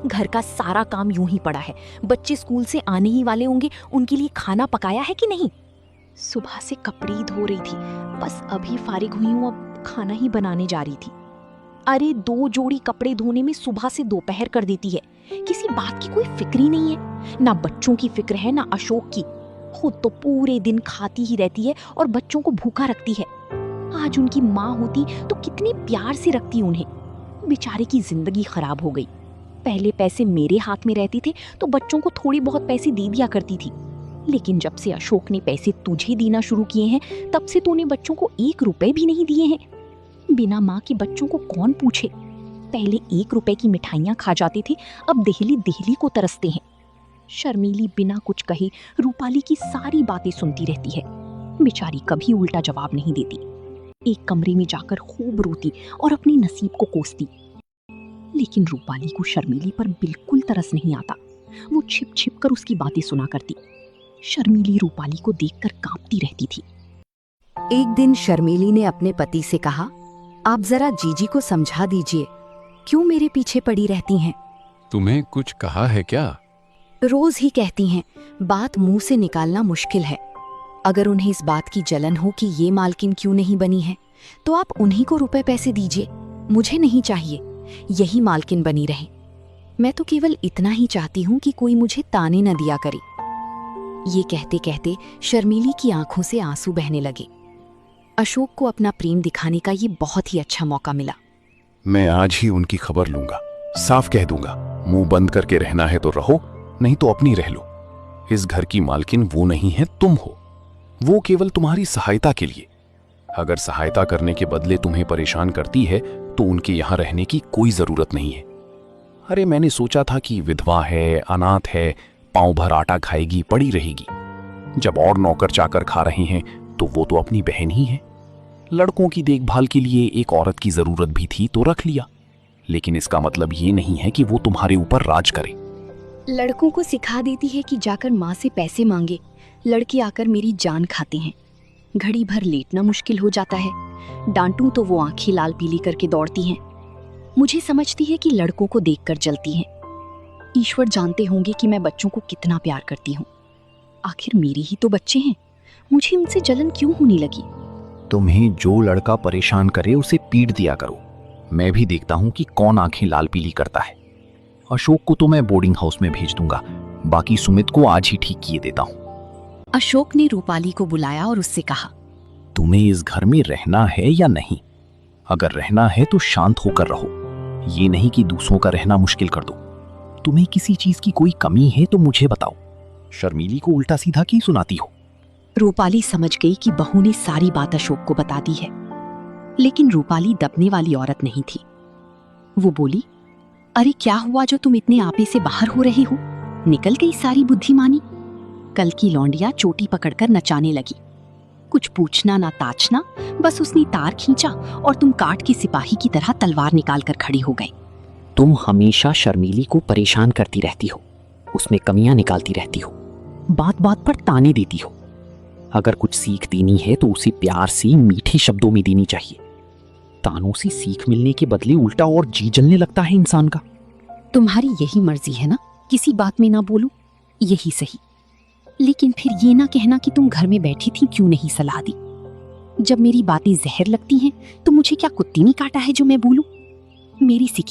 घर का सारा काम यूं ही पड़ा है। बच्चे स्कूल से आने ही वाले होंगे, उनके लिए खाना पकाया है कि नहीं? सुबह से कपड़े ही धो रही थी, बस अभी फारिग हुई हूं, अब खाना ही बनाने जा रही थी। अरे 2 जोड़ी कपड़े धोने में सुबह से दोपहर कर देती है। किसी बात की कोई फिक्र ही नहीं है, ना बच्चों की फिक्र है ना अशोक की। खुद तो पूरे दिन खाती ही रहती है और बच्चों को भूखा रखती है। आज उनकी माँ होती तो कितने प्यार से रखती उन्हें। बेचारे की जिंदगी खराब हो गई। पहले पैसे मेरे हाथ में रहते थे तो बच्चों को थोड़ी बहुत पैसे दे दिया करती थी, लेकिन जब से अशोक ने पैसे तुझे देना शुरू किए हैं तब से तूने बच्चों को 1 रुपए भी नहीं दिए हैं। बिना माँ के बच्चों को कौन पूछे। पहले 1 रुपए की मिठाइयाँ खा जाते थे, अब देहली देहली को तरसते हैं। शर्मीली बिना कुछ कहे रूपाली की सारी बातें सुनती रहती है। बेचारी कभी उल्टा जवाब नहीं देती। एक कमरे में जाकर खूब रोती और अपने नसीब को कोसती। लेकिन रूपाली को शर्मीली पर बिल्कुल तरस नहीं आता। वो छिप छिप कर उसकी बातें सुना करती। शर्मीली रूपाली को देखकर कांपती रहती थी। एक दिन शर्मीली ने अपने पति से कहा, आप जरा जीजी को समझा दीजिए, क्यों मेरे पीछे पड़ी रहती हैं? तुम्हें कुछ कहा है क्या? रोज ही कहती हैं, बात मुंह से निकालना मुश्किल है। अगर उन्हें इस बात की जलन हो कि ये मालकिन क्यों नहीं बनी है, तो आप उन्हीं को रुपए पैसे दीजिए, मुझे नहीं चाहिए। यही मालकिन बनी रहे। मैं तो केवल इतना ही चाहती हूँ कि कोई मुझे ताने न दिया करे। ये कहते कहते शर्मीली की आंखों से आंसू बहने लगे। अशोक को अपना प्रेम दिखाने का ये बहुत ही अच्छा मौका मिला। मैं आज ही उनकी खबर लूंगा, साफ कह दूंगा, मुंह बंद करके रहना है तो रहो, नहीं तो अपनी रह लो। इस घर की मालकिन वो नहीं है, तुम हो। वो केवल तुम्हारी सहायता के लिए। अगर सहायता करने के बदले तुम्हें परेशान करती है तो उनके यहां रहने की कोई जरूरत नहीं है। अरे मैंने सोचा था कि विधवा है, अनाथ है, पांव भर आटा खाएगी, पड़ी रहेगी। जब और नौकर चाकर खा रहे हैं तो वो तो अपनी बहन ही है। लड़कों की देखभाल के लिए एक औरत की जरूरत भी थी तो रख लिया, लेकिन इसका मतलब ये नहीं है कि वो तुम्हारे ऊपर राज करे। लड़कों को सिखा देती है कि जाकर माँ से पैसे मांगे। लड़के आकर मेरी जान खाते हैं। घड़ी भर लेटना मुश्किल हो जाता है। डांटूं तो वो आंखें लाल पीली करके दौड़ती हैं। मुझे समझती है कि लड़कों को देखकर जलती हैं। ईश्वर जानते होंगे कि मैं बच्चों को कितना प्यार करती हूँ। आखिर मेरे ही तो बच्चे हैं, मुझे उनसे जलन क्यों होने लगी? तुम्हें जो लड़का परेशान करे उसे पीट दिया करो। मैं भी देखता हूं कि कौन आंखें लाल पीली करता है। अशोक को तो मैं बोर्डिंग हाउस में भेज दूंगा, बाकी सुमित को आज ही ठीक किए देता हूं। अशोक ने रूपाली को बुलाया और उससे कहा, तुम्हें इस घर में रहना है या नहीं? अगर रहना है तो शांत होकर रहो, ये नहीं कि दूसरों का रहना मुश्किल कर दो। तुम्हें किसी चीज की कोई कमी है तो मुझे बताओ, शर्मीली को उल्टा सीधा क्यों सुनाती हो? रूपाली समझ गई कि बहू ने सारी बात अशोक को बता दी है, लेकिन रूपाली दबने वाली औरत नहीं थी। वो बोली, अरे क्या हुआ जो तुम इतने आपे से बाहर हो रहे हो? निकल गई सारी बुद्धिमानी? कल की लौंडिया चोटी पकड़कर नचाने लगी। कुछ पूछना ना ताछना, बस उसने तार खींचा और तुम काठ के सिपाही की तरह तलवार निकाल कर खड़ी हो गए। तुम हमेशा शर्मीली को परेशान करती रहती हो, उसमें कमियां निकालती रहती हो, बात बात पर ताने देती हो। अगर कुछ सीख देनी है तो उसे प्यार से मीठे शब्दों में देनी चाहिए। तानों से सीख मिलने के बदले उल्टा और जी जलने लगता है इंसान का। तुम्हारी यही मर्जी है ना, किसी बात में ना बोलूं, यही सही। लेकिन फिर ये ना कहना कि तुम घर में बैठी थी, क्यों नहीं सलाह दी? जब मेरी बातें जहर लगती हैं तो मुझे क्या कुत्ती ने काटा है जो मैं बोलूं? मेरी सी